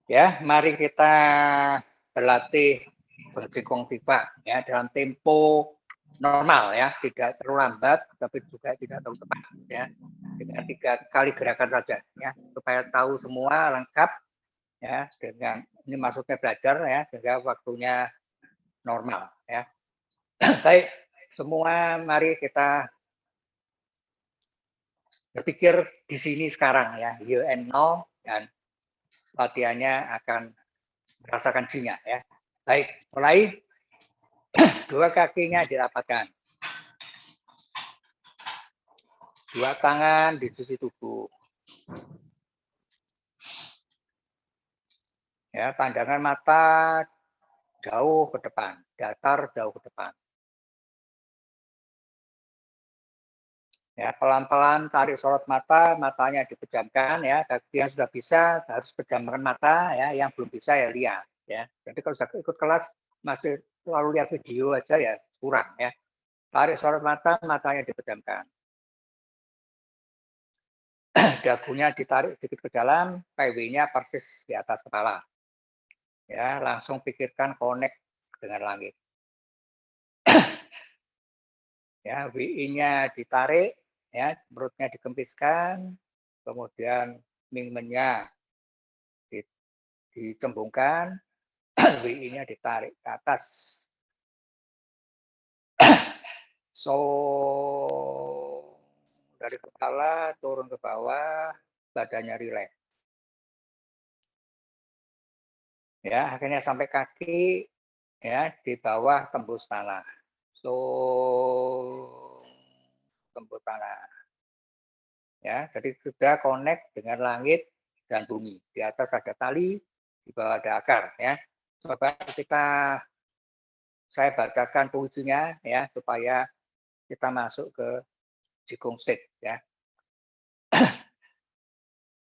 Ya, mari kita berlatih berjingkong tiba ya dalam tempo normal ya, tidak terlalu lambat tapi juga tidak terlalu cepat ya. Dengan 3 kali gerakan saja ya, supaya tahu semua lengkap ya dengan ini maksudnya belajar ya sehingga waktunya normal ya. Baik, semua mari kita berpikir di sini sekarang ya, here and now dan latihannya akan merasakan sinyal ya. Baik, mulai. Dua kakinya dirapatkan. Dua tangan di sisi tubuh. Ya, pandangan mata jauh ke depan, datar jauh ke depan. Ya, pelan-pelan tarik sorot mata, matanya dipejamkan ya. Bagi yang sudah bisa harus pejamkan mata ya, yang belum bisa ya lihat ya. Jadi kalau sudah ikut kelas masih selalu lihat video aja ya kurang ya. Tarik sorot mata, matanya dipejamkan. Dagunya ditarik sedikit ke dalam, PW-nya persis di atas kepala. Ya, langsung pikirkan connect dengan langit. Ya, WI-nya ditarik, ya, perutnya dikempiskan, kemudian mingmennya dicembungkan, WI-nya ditarik ke atas. So dari kepala turun ke bawah, badannya rileks. Ya, akhirnya sampai kaki ya di bawah tembus tanah. So tembus tanah. Ya, jadi sudah connect dengan langit dan bumi. Di atas ada tali, di bawah ada akar ya. Coba saya bacakan puisinya ya supaya kita masuk ke Jigong state ya.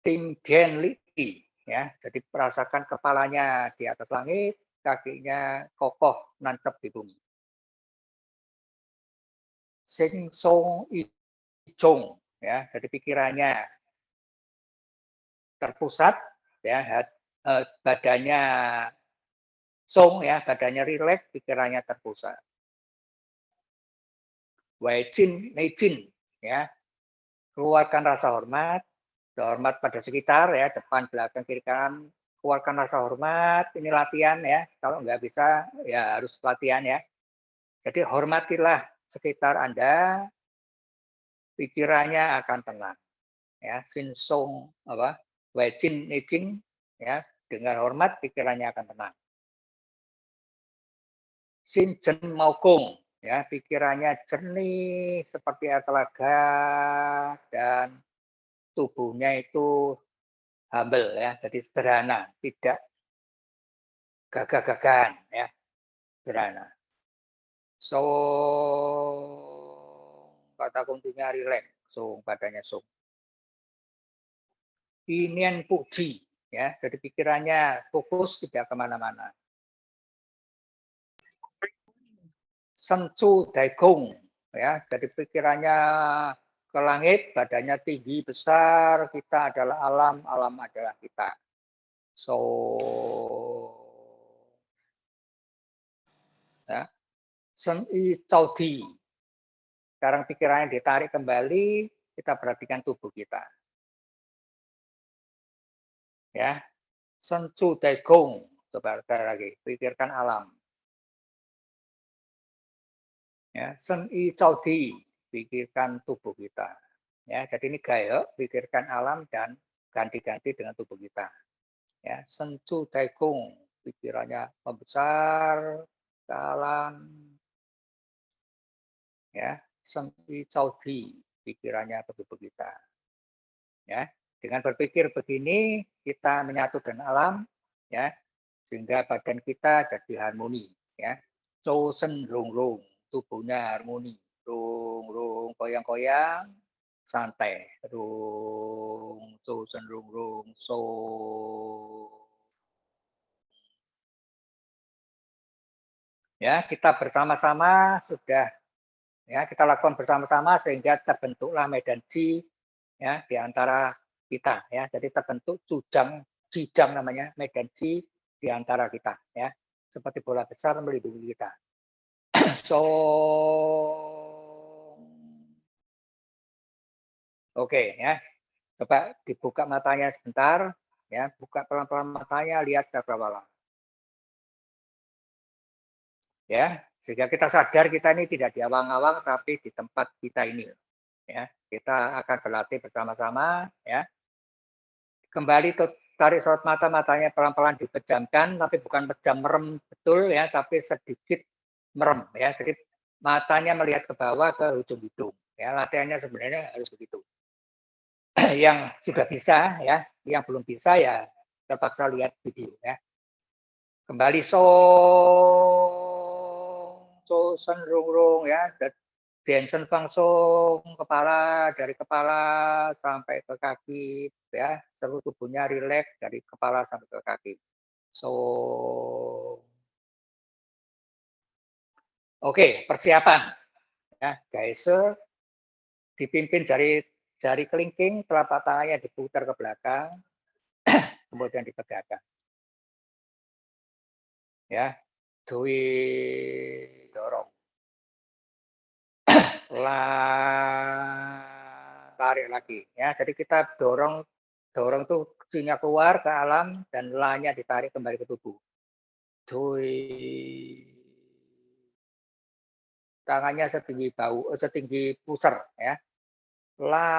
Ting Dien Li ya. Jadi merasakan kepalanya di atas langit, kakinya kokoh nancep di bumi. Sing Song I Chong ya. Jadi pikirannya terpusat ya, badannya song ya, badannya rileks, pikirannya terpusat. Waijin Neijin ya, keluarkan rasa hormat pada sekitar ya, depan, belakang, kiri, kanan, keluarkan rasa hormat. Ini latihan ya, kalau nggak bisa ya harus latihan ya. Jadi hormatilah sekitar Anda, pikirannya akan tenang ya. Sin Song apa? Waijin Neijin ya, dengan hormat pikirannya akan tenang. Sin Jen Maugong ya, pikirannya jernih seperti air telaga dan tubuhnya itu humble ya, jadi sederhana, tidak gagah-gagahan ya, sederhana. So kata kuncinya relax, so badannya so. Inian puji ya, jadi pikirannya fokus tidak kemana-mana. Sencu daigong ya, jadi pikirannya ke langit, badannya tinggi besar, kita adalah alam, alam adalah kita. So ya, Sen I Caudi. Sekarang pikirannya ditarik kembali, kita perhatikan tubuh kita. Ya, Sencu Daigong, coba sekali lagi, pikirkan alam. Ya, Sen I Caudi, pikirkan tubuh kita. Ya, jadi ini gaya, pikirkan alam dan ganti-ganti dengan tubuh kita. Ya, Sencu Daigong, pikirannya membesar ke alam. Ya, Sen I Caudi, pikirannya ke tubuh kita. Ya, dengan berpikir begini kita menyatu dengan alam ya, sehingga badan kita jadi harmoni ya. Chou Sen Rung Rung, tubuhnya harmoni. Rung Rung goyang-goyang santai. Rung Chou Sen Rung Rung so. Ya, kita bersama-sama sudah ya kita lakukan bersama-sama sehingga terbentuklah medan Qi ya di antara kita ya. Jadi terbentuk cijang namanya, medan Ji di antara kita ya. Seperti bola besar melindungi kita. So oke ya. Coba dibuka matanya sebentar ya, buka pelan-pelan matanya, lihat cakrawala. Ya, sehingga kita sadar kita ini tidak di awang-awang tapi di tempat kita ini ya. Kita akan berlatih bersama-sama ya. Kembali tarik sorot mata, matanya pelan-pelan dipejamkan, tapi bukan pejam merem betul ya, tapi sedikit merem ya. Jadi matanya melihat ke bawah ke ujung hidung. Ya, latihannya sebenarnya harus begitu. Yang sudah bisa ya, yang belum bisa ya terpaksa lihat video ya. Kembali so sen rung rung ya, Densen langsung kepala, dari kepala sampai ke kaki ya, seluruh tubuhnya rileks dari kepala sampai ke kaki. So oke, persiapan ya, Gaese dipimpin jari kelingking, telapak tangannya diputar ke belakang, kemudian ditegakkan. Ya, Dwi dorong. Tarik lagi ya. Jadi kita dorong tuh Q-nya keluar ke alam dan La-nya ditarik kembali ke tubuh. Dui. Tangannya setinggi pusar ya. La.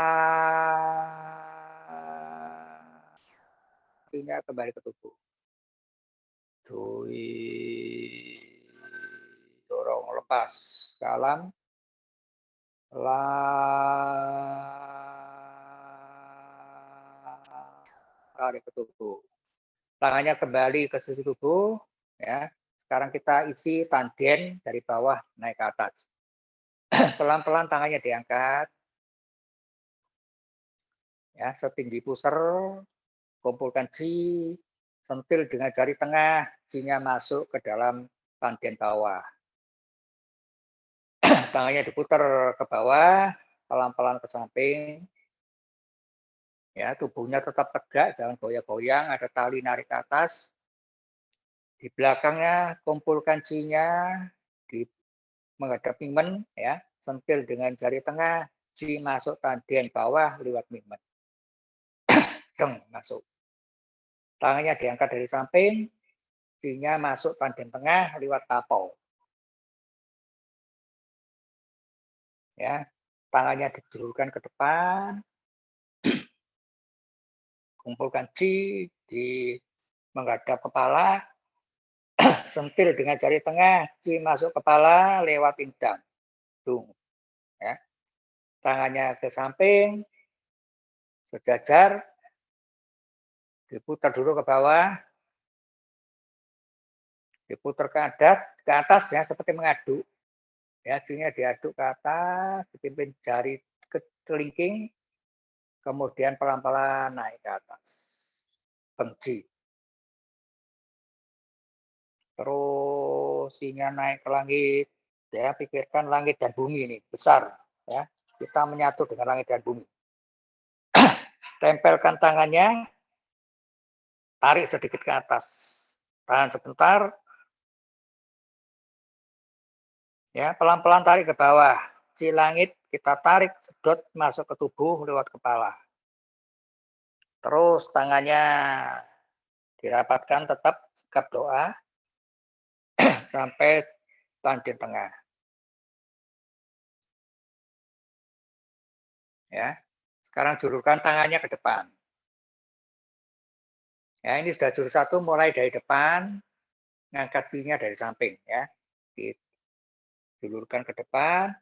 Q-nya kembali ke tubuh. Dui. Dorong lepas ke alam. La. Tarik ke tubuh. Tangannya kembali ke sisi tubuh ya. Sekarang kita isi tanden dari bawah naik ke atas. Pelan-pelan tangannya diangkat ya, setinggi pusar, kumpulkan Ji, sentil dengan jari tengah, Ji-nya masuk ke dalam tanden bawah. Tangannya diputar ke bawah, pelan-pelan ke samping. Ya, tubuhnya tetap tegak, jangan goyang-goyang, ada tali narik ke atas. Di belakangnya kumpulkan Ji-nya, di menghadap Mingmen ya, sentil dengan jari tengah, Ji masuk tanden bawah lewat Mingmen. Deng, masuk. Tangannya diangkat dari samping, Ji-nya masuk tanden tengah lewat tapau. Ya, tangannya dijulurkan ke depan, kumpulkan Ji di menghadap kepala, sentil dengan jari tengah, Ji masuk kepala lewat pinggang. Dung. Ya. Tangannya ke samping, sejajar, diputar dulu ke bawah, diputar ke atas ya, seperti mengaduk. Ya, Ji-nya diaduk ke atas, dipimpin jari ke kelingking, kemudian pelan-pelan naik ke atas. Benci. Terus Ji-nya naik ke langit. Ya, pikirkan langit dan bumi ini besar. Ya, kita menyatu dengan langit dan bumi. Tempelkan tangannya, tarik sedikit ke atas. Tahan sebentar. Ya, pelan-pelan tarik ke bawah. Si langit kita tarik sedot masuk ke tubuh lewat kepala. Terus tangannya dirapatkan tetap sikap doa sampai tanden tengah. Ya. Sekarang julurkan tangannya ke depan. Ya, ini sudah jurus 1 mulai dari depan, ngangkat Ji-nya dari samping ya. Dijulurkan ke depan,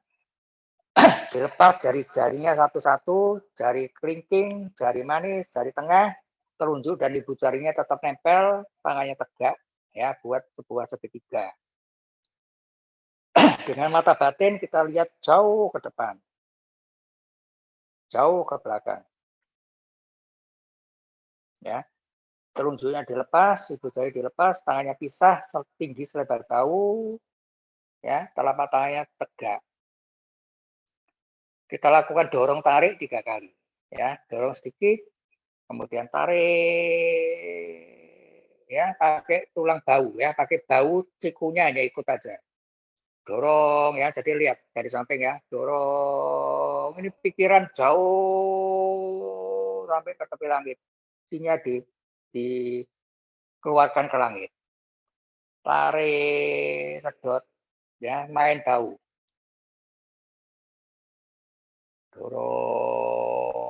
dilepas jari-jarinya satu-satu, jari kelingking, jari manis, jari tengah, telunjuk dan ibu jarinya tetap nempel, tangannya tegak ya, buat sebuah segitiga. Dengan mata batin kita lihat jauh ke depan. Jauh ke belakang. Ya. Telunjuknya dilepas, ibu jari dilepas, tangannya pisah setinggi selebar bahu. Ya, telapak tangannya tegak. Kita lakukan dorong tarik 3 kali. Ya, dorong sedikit, kemudian tarik, ya pakai tulang bau, ya pakai bau sikunya hanya ikut aja. Dorong ya, jadi lihat dari samping ya, dorong. Ini pikiran jauh sampai ke tepi langit. Sinya dikeluarkan ke langit. Tarik, sedot, ya main bau. Dorong.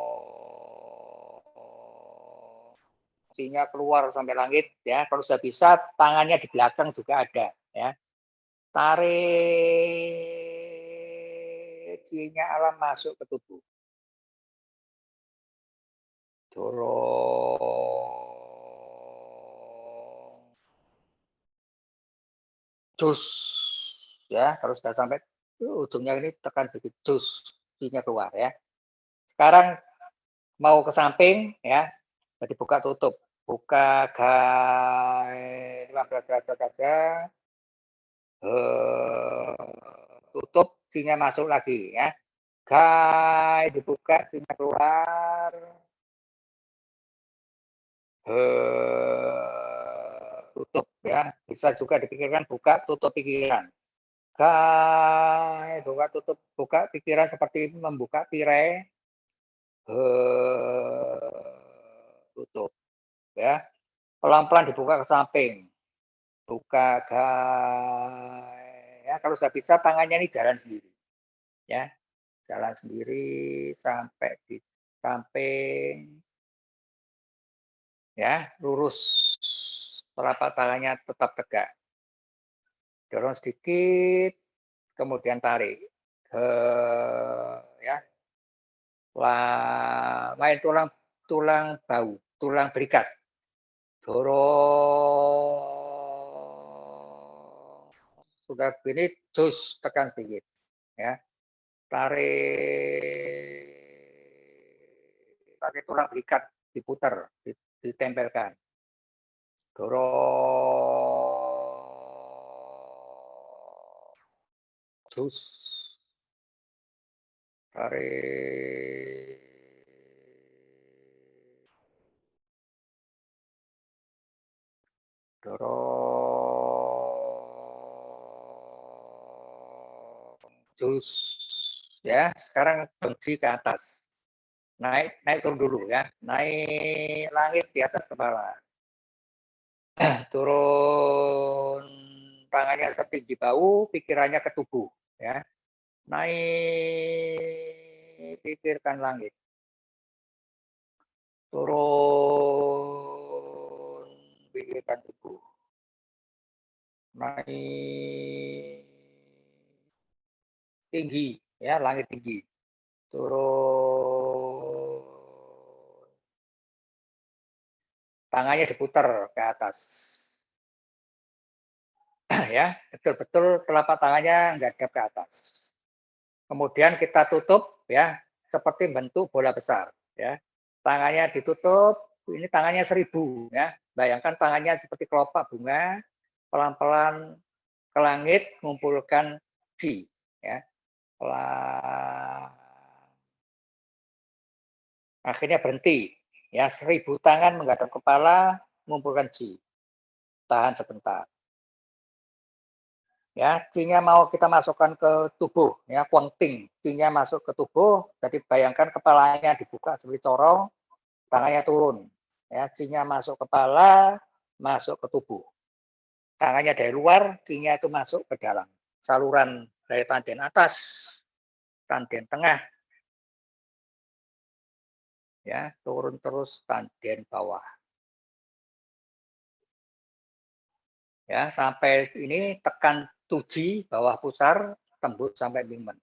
Sinya keluar sampai langit ya. Kalau sudah bisa, tangannya di belakang juga ada ya. Tarik, sinya alam masuk ke tubuh. Dorong. Jus. Ya, kalau sudah sampai ujungnya ini tekan sedikit jus, sinya keluar ya. Sekarang mau ke samping ya, jadi buka tutup. Buka 15 derajat saja. Tutup, sinya masuk lagi ya. Dibuka, sinya keluar. Tutup ya. Bisa juga dipikirkan buka, tutup pikiran. Buka tutup, buka pikiran seperti membuka tirai. Tutup ya. Pelan-pelan dibuka ke samping. Buka ya. Kalau sudah bisa tangannya ini jalan sendiri. Ya, jalan sendiri sampai di samping. Ya, lurus. Telapak tangannya tetap tegak. Dorong sedikit, kemudian tarik. Ya. Main tulang bau, tulang berikat. Dorong. Sudah begini, jus tekan sedikit. Ya. Tarik. Pakai tulang berikat diputar, ditempelkan. Dorong. Jus. Tarik. Dorong. Jus. Ya, sekarang benci ke atas. Naik turun dulu ya. Naik langit di atas kepala. Turun tangannya setinggi bau, pikirannya ke tubuh ya. Naik, pikirkan langit. Turun, pikirkan tubuh. Naik tinggi ya, langit tinggi. Turun, tangannya diputar ke atas. Ya, betul-betul telapak tangannya menghadap ke atas. Kemudian kita tutup ya, seperti bentuk bola besar ya. Tangannya ditutup, ini tangannya 1000 ya. Bayangkan tangannya seperti kelopak bunga, pelan-pelan ke langit mengumpulkan ji ya. Pelan. Akhirnya berhenti ya, 1000 tangan menghadap kepala mengumpulkan ji. Tahan sebentar. Ya, Qi-nya mau kita masukkan ke tubuh, ya, Kuangting. Qi-nya masuk ke tubuh, jadi bayangkan kepalanya dibuka seperti corong, tangannya turun. Ya, Qi-nya masuk kepala, masuk ke tubuh. Tangannya dari luar, Qi-nya itu masuk ke dalam. Saluran dari tanden atas, tanden tengah, ya, turun terus tanden bawah. Ya, sampai ini tekan tuji bawah pusar, tembus sampai Mingmen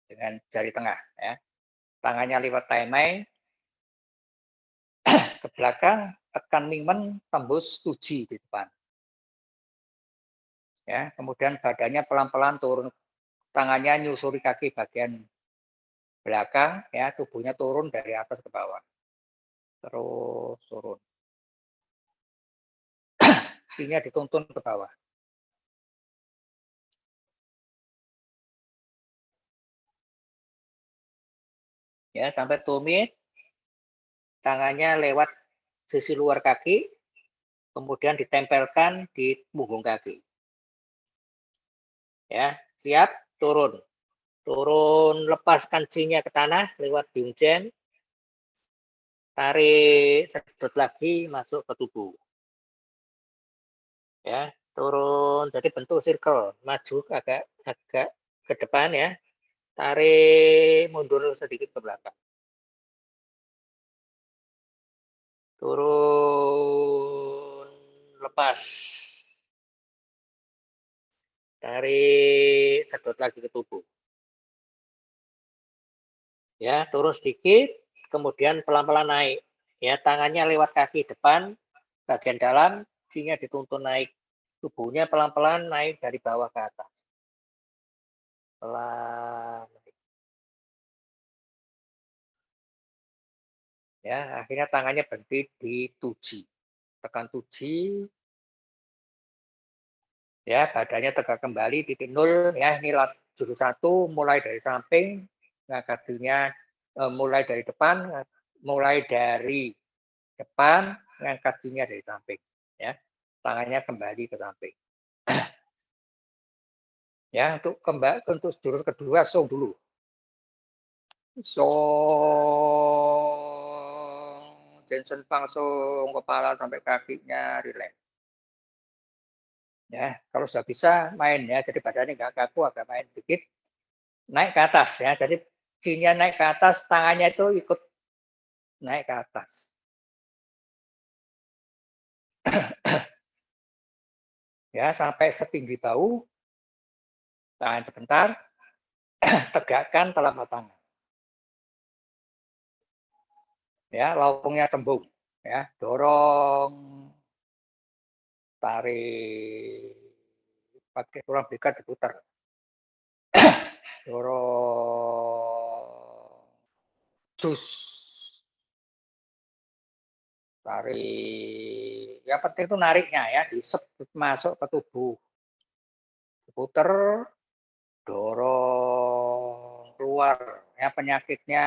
dengan jari tengah, ya. Tangannya liwat taimai ke belakang, tekan Mingmen, tembus tuji di depan. Ya, kemudian badannya pelan-pelan turun, tangannya nyusuri kaki bagian belakang, ya, tubuhnya turun dari atas ke bawah. Terus turun. Kakinya dituntun ke bawah. Ya, sampai tumit, tangannya lewat sisi luar kaki, kemudian ditempelkan di punggung kaki. Ya, siap, turun. Turun, lepaskan G-nya ke tanah lewat Bingjen. Tarik, sedot lagi, masuk ke tubuh. Ya, turun, jadi bentuk circle, maju agak ke depan ya. Tarik, mundur sedikit ke belakang. Turun, lepas. Tarik, sedot lagi ke tubuh. Ya, turun sedikit, kemudian pelan-pelan naik. Ya, tangannya lewat kaki depan, bagian dalam, G-nya dituntun naik. Tubuhnya pelan-pelan naik dari bawah ke atas. Pelan. Ya, akhirnya tangannya berhenti di tuji. Tekan tuji. Ya, badannya tegak kembali, titik nol. Ya, ini jurus 1, mulai dari samping, ngangkat kakinya mulai dari depan, ngangkat kakinya dari samping. Ya, tangannya kembali ke samping. Ya, untuk jurus kedua, song dulu. Song, Jensen Pang Song, kepala sampai kakinya relax. Ya, kalau sudah bisa main ya, jadi badannya nggak kaku, agak main dikit, naik ke atas ya. Jadi G-nya naik ke atas, tangannya itu ikut naik ke atas. Ya, sampai setinggi bahu, tahan sebentar, tegakkan telapak tangan. Ya, laukungnya cembung. Ya, dorong, tarik, pakai tulang belikat diputar. Dorong, jus, tarik. Yang penting itu nariknya ya, masuk ke tubuh. Diputer, dorong keluar. Ya, penyakitnya,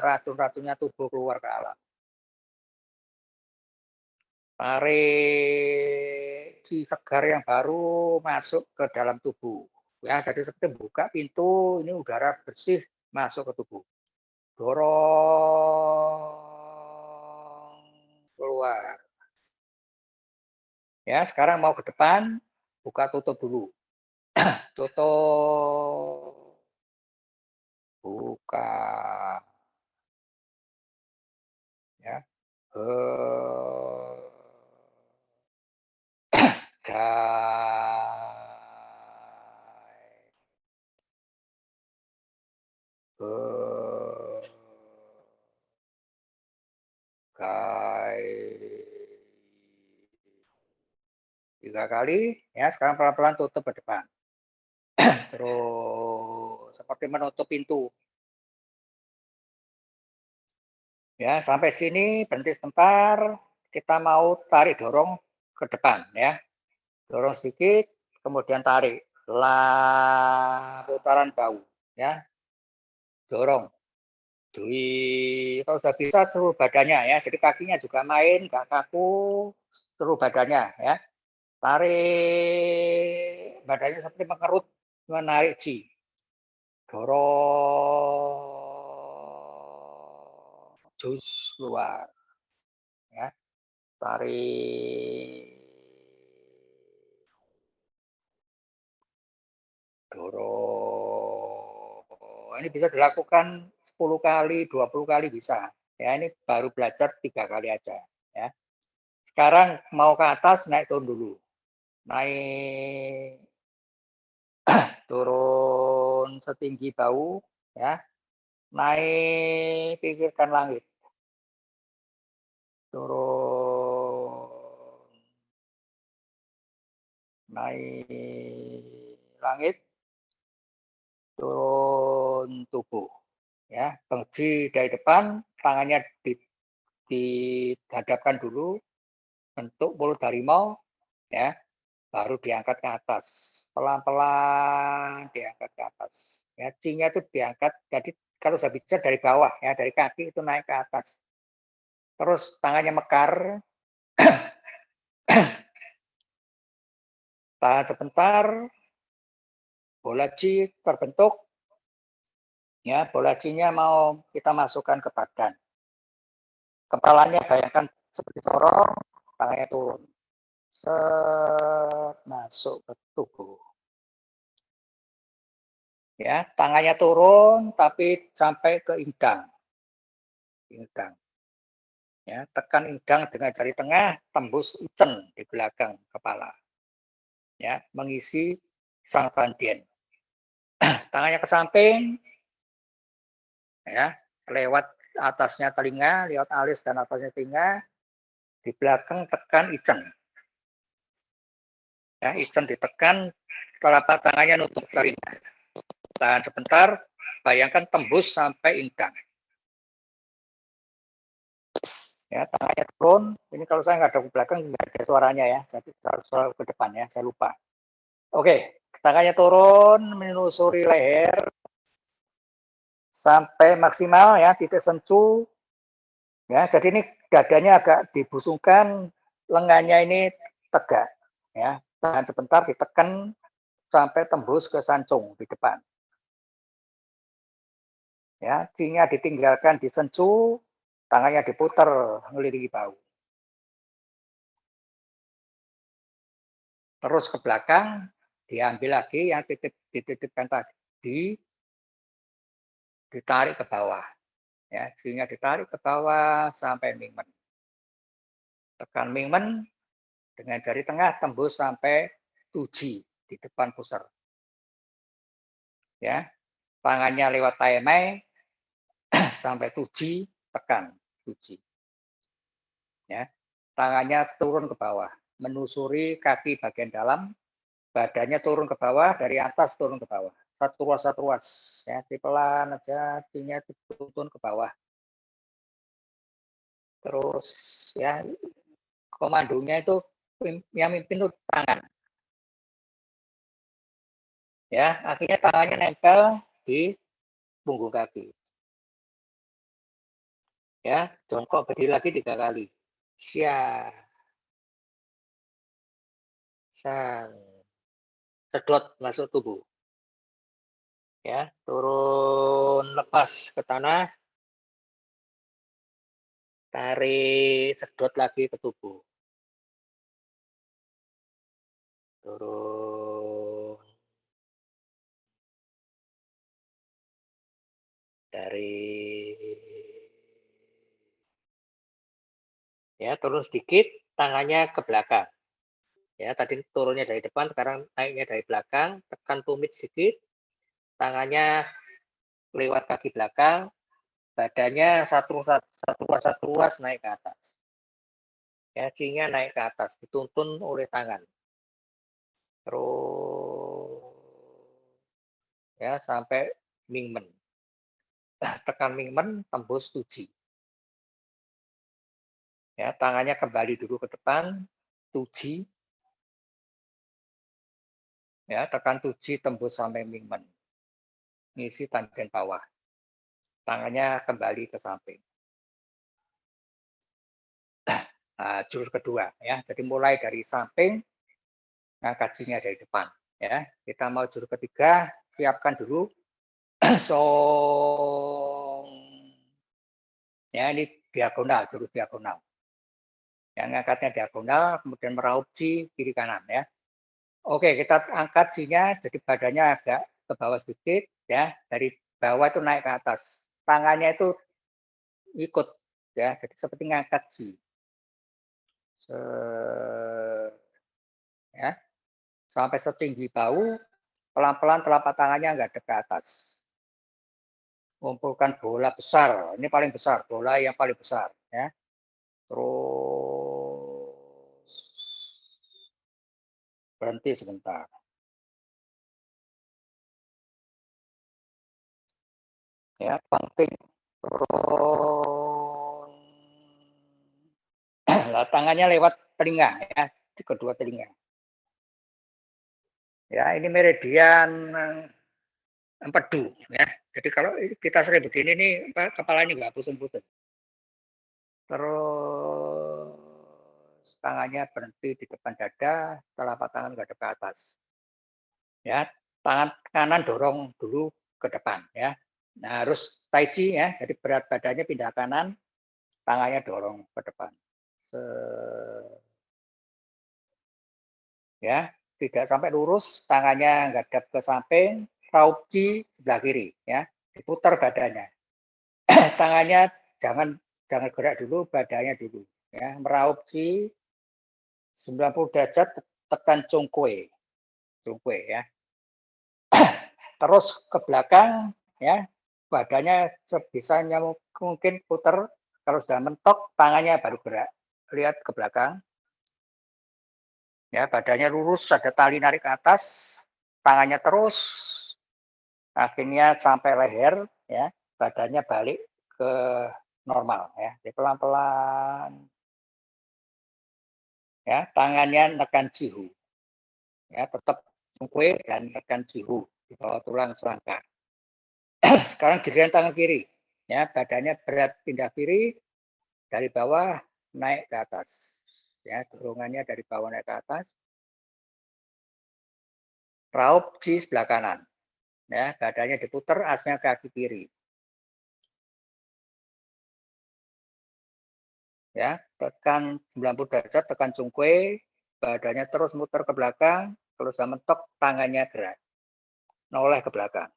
racun-racunnya tubuh keluar ke alam. Tarik si segar yang baru masuk ke dalam tubuh. Ya, jadi seperti buka pintu, ini udara bersih masuk ke tubuh. Dorong keluar. Ya, sekarang mau ke depan, buka tutup dulu. Tutup. Buka. Ya. Tiga kali, ya sekarang pelan-pelan tutup ke depan. Terus seperti menutup pintu. Ya, sampai sini berhenti sebentar, kita mau tarik dorong ke depan ya. Dorong sedikit, kemudian tarik. Putaran bahu ya. Dorong. Kalau sudah bisa seluruh badannya ya. Jadi kakinya juga main, nggak kaku, seluruh badannya ya. Tarik badannya seperti mengerut, menarik G. Dorong, jus keluar, ya. Tarik, dorong. Ini bisa dilakukan 10 kali, 20 kali bisa. Ya, ini baru belajar 3 kali aja. Ya. Sekarang mau ke atas, naik turun dulu. Naik turun setinggi bahu ya, naik pikirkan langit, turun naik langit, turun tubuh ya, bengji dari depan, tangannya dihadapkan dulu bentuk mulut harimau ya, baru diangkat ke atas, pelan-pelan diangkat ke atas. Ya, C-nya itu diangkat, jadi kalau saya bicara dari bawah ya, dari kaki itu naik ke atas. terus tangannya mekar, tahan sebentar, bola G terbentuk, ya bola G-nya mau kita masukkan ke badan. Kepalanya bayangkan seperti corong, tangannya turun, masuk ke tubuh. Ya, tangannya turun tapi sampai ke indang. Ya, tekan indang dengan jari tengah, tembus icen di belakang kepala. Ya, mengisi sang tandien. Tangannya ke samping, ya, lewat atasnya telinga, lewat alis dan atasnya telinga, di belakang tekan icen. Ya, icen ditekan, telapak tangannya nutup telinga. Tahan sebentar, bayangkan tembus sampai indang. Ya, tangannya turun. Ini kalau saya nggak ada ke belakang, nggak ada suaranya ya. Jadi harus selalu ke depan ya, saya lupa. Oke, tangannya turun, menelusuri leher sampai maksimal ya, titik sencu. Ya, jadi ini dadanya agak dibusungkan, lengannya ini tegak. Ya, tahan sebentar, ditekan sampai tembus ke sancung di depan. Ya, C-nya ditinggalkan di sencu, tangannya diputar mengelilingi bahu. Terus ke belakang, diambil lagi yang dititipkan tadi, ditarik ke bawah. Ya, C-nya ditarik ke bawah sampai mingmen. Tekan mingmen dengan jari tengah tembus sampai tuji di depan pusar. Ya, tangannya lewat taemai sampai tuji, tekan tuji. Ya, tangannya turun ke bawah, menusuri kaki bagian dalam, badannya turun ke bawah, dari atas turun ke bawah. Satu ruas, ya, pelan aja, C-nya turun ke bawah. Terus ya komandonya itu yang mimpin itu tangan. Ya, akhirnya tangannya nempel di punggung kaki. Ya, jongkok berdiri lagi 3 kali. Siap. Sang. Sedot masuk tubuh. Ya, turun lepas ke tanah. Tarik, sedot lagi ke tubuh. Turun. Dari ya, turun sedikit, tangannya ke belakang. Ya, tadi turunnya dari depan, sekarang naiknya dari belakang, tekan tumit sedikit, tangannya lewat kaki belakang, badannya satu ruas naik ke atas. Ya, C-nya naik ke atas, dituntun oleh tangan. Terus ya sampai mingmen. Tekan mingmen, tembus tuji. Ya, tangannya kembali dulu ke depan, tuji. Ya, tekan tuji, tembus sampai mingmen. Ngisi tandien bawah. Tangannya kembali ke samping. Nah, jurus kedua ya. Jadi mulai dari samping, ngangkat C-nya dari depan ya. Kita mau jurus ketiga, siapkan dulu. Song. Ya, ini diagonal, jurus diagonal. Yang ngangkatnya diagonal, kemudian meraup C kiri kanan ya. Oke, kita angkat C-nya, jadi badannya agak ke bawah sedikit ya. Dari bawah itu naik ke atas. Tangannya itu ikut ya, jadi seperti ngangkat C. Ya, sampai setinggi bahu, pelan-pelan telapak tangannya nggak ke atas. Kumpulkan bola besar, ini paling besar, bola yang paling besar ya. Terus berhenti sebentar. Ya, penting. Turun. Lah, tangannya lewat telinga ya, di kedua telinga. Ya, ini meridian empedu ya. Jadi kalau kita sering begini nih, kepalanya nggak pusing-pusing. Terus tangannya berhenti di depan dada, telapak tangan menghadap ke atas. Ya, tangan kanan dorong dulu ke depan ya. Nah, harus tai chi ya, jadi berat badannya pindah kanan, tangannya dorong ke depan. Ya, tidak sampai lurus, tangannya ngadap ke samping, raup chi sebelah kiri ya, diputar badannya. Tangannya jangan gerak dulu, badannya dulu ya, meraup chi 90 derajat, tekan cungkue ya. Terus ke belakang ya, badannya sebisanya mungkin putar, kalau sudah mentok tangannya baru gerak. Lihat ke belakang. Ya, badannya lurus, ada tali narik ke atas, tangannya terus akhirnya sampai leher ya, badannya balik ke normal ya. Jadi pelan-pelan ya, tangannya nekan jihu. Ya, tetap cungkue dan tekan jihu di bawah tulang selangkah. Sekarang giliran tangan kiri. Ya, badannya berat pindah kiri, dari bawah naik ke atas. Ya, dorongannya dari bawah naik ke atas. Raup di sebelah kanan. Ya, badannya diputar, asnya kaki kiri. Ya, tekan 90 derajat, tekan cungkue, badannya terus muter ke belakang, terus mentok, tangannya gerak, noleh ke belakang.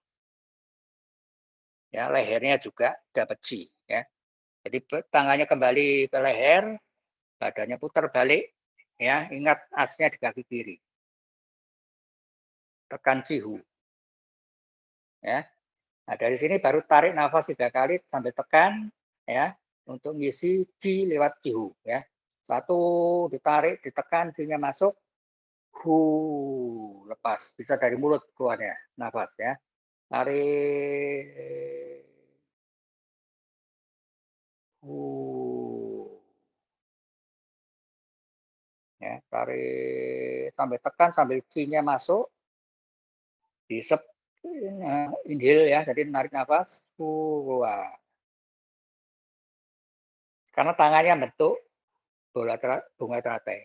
Ya, lehernya juga dapat chi. Ya, jadi tangannya kembali ke leher, badannya putar balik. Ya, ingat asnya di kaki kiri. Tekan cihu. Ya, nah dari sini baru tarik nafas 3 kali sambil tekan. Ya, untuk ngisi chi lewat cihu. Ya, 1 ditarik, ditekan, chi-nya masuk. Lepas, bisa dari mulut keluarnya nafas ya. Tarik. Ya, tarik sampai tekan sambil chi-nya masuk. Disep inhale ya, jadi narik nafas, keluar. Karena tangannya bentuk bunga teratai.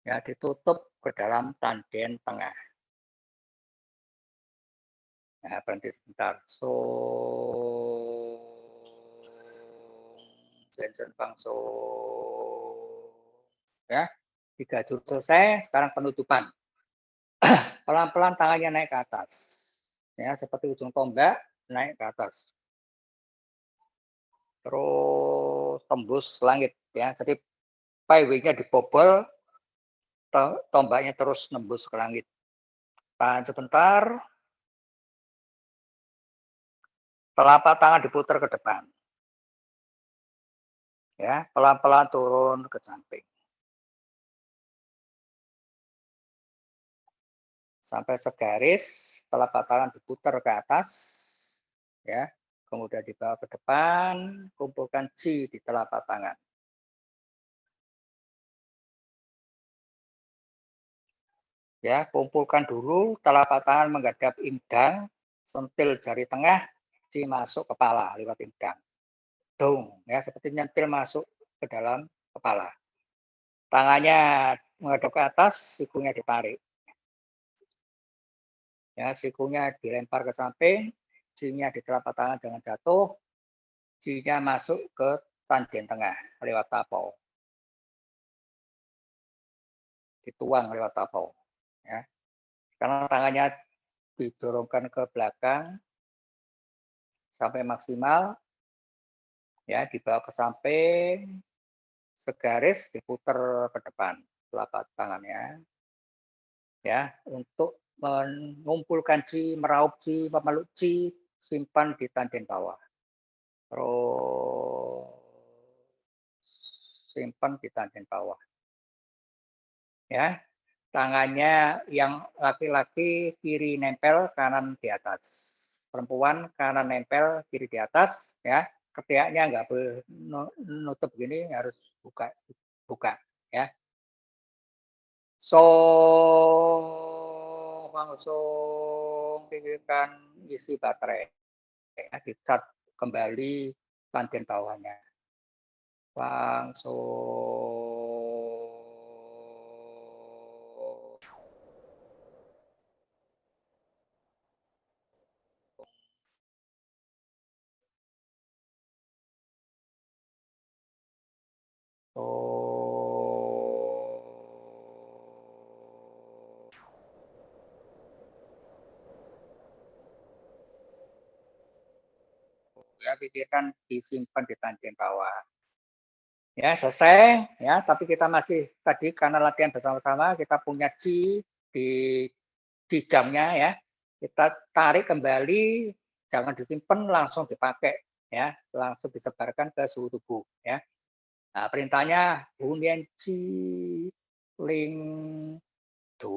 Ya, ditutup ke dalam tanden tengah. Nah, berhenti sebentar. So, Jensen Bangso. Ya, 3 jurus selesai. Sekarang penutupan. Pelan-pelan tangannya naik ke atas. Ya, seperti ujung tombak naik ke atas. Terus tembus langit ya. Jadi paiwingnya dibobol, tombaknya terus nembus ke langit. Tahan sebentar. Telapak tangan diputar ke depan. Ya, pelan-pelan turun ke samping. Sampai segaris, telapak tangan diputar ke atas. Ya, kemudian dibawa ke depan, kumpulkan chi di telapak tangan. Ya, kumpulkan dulu, telapak tangan menghadap indang, sentil jari tengah, chi masuk kepala lewat indang. Dong, ya, seperti nyentil masuk ke dalam kepala. Tangannya menghadap ke atas, sikunya ditarik. Ya, sikunya dilempar ke samping, chi-nya di telapak tangan jangan jatuh, chi-nya masuk ke tanden tengah lewat tapau. Dituang lewat tapau. Ya. Karena tangannya didorongkan ke belakang sampai maksimal, ya, dibawa ke samping, segaris diputar ke depan telapak tangannya, ya, untuk mengumpulkan chi, meraup chi, memeluk chi, simpan di tanden bawah. Terus simpan di tanden bawah. Ya, tangannya yang laki-laki kiri nempel, kanan di atas. Perempuan kanan nempel, kiri di atas. Ya, ketiaknya nggak boleh nutup gini, harus buka. Ya. So, langsung pikirkan isi baterai. Ya, dicat kembali tangen bawahnya. Langsung. Ya, pikirkan disimpan di tangen bawah. Ya, selesai ya, tapi kita masih tadi karena latihan bersama-sama kita punya Qi di jamnya ya. Kita tarik kembali, jangan disimpan, langsung dipakai ya, langsung disebarkan ke seluruh tubuh ya. Nah, perintahnya Hunyan Qi Ling Du.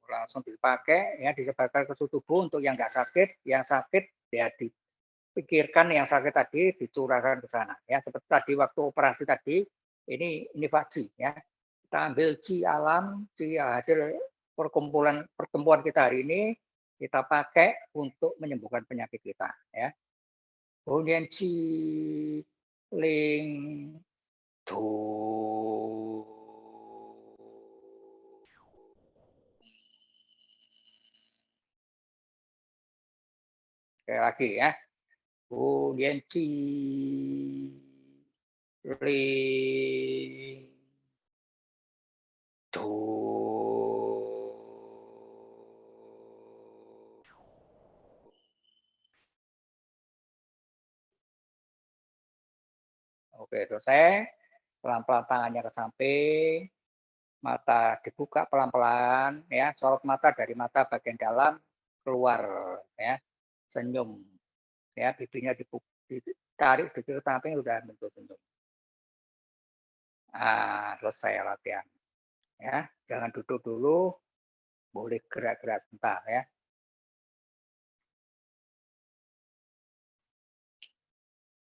Langsung dipakai ya, disebarkan ke seluruh tubuh untuk yang nggak sakit, yang sakit ya dipikirkan yang sakit tadi dicurahkan ke sana ya. Seperti tadi waktu operasi tadi, ini faksi ya. Kita ambil Qi alam, Qi hasil pertemuan kita hari ini kita pakai untuk menyembuhkan penyakit kita ya. Hunyan Qi Ling Du. Sekali lagi ya. Hunyan Qi Ling Du. Oke, selesai. Pelan-pelan tangannya ke samping, mata dibuka pelan-pelan, ya, sorot mata dari mata bagian dalam keluar, ya, senyum, ya, bibirnya ditarik sedikit ke samping udah bentuk senyum. Nah, selesai latihan, ya, jangan duduk dulu, boleh gerak-gerak sebentar, ya.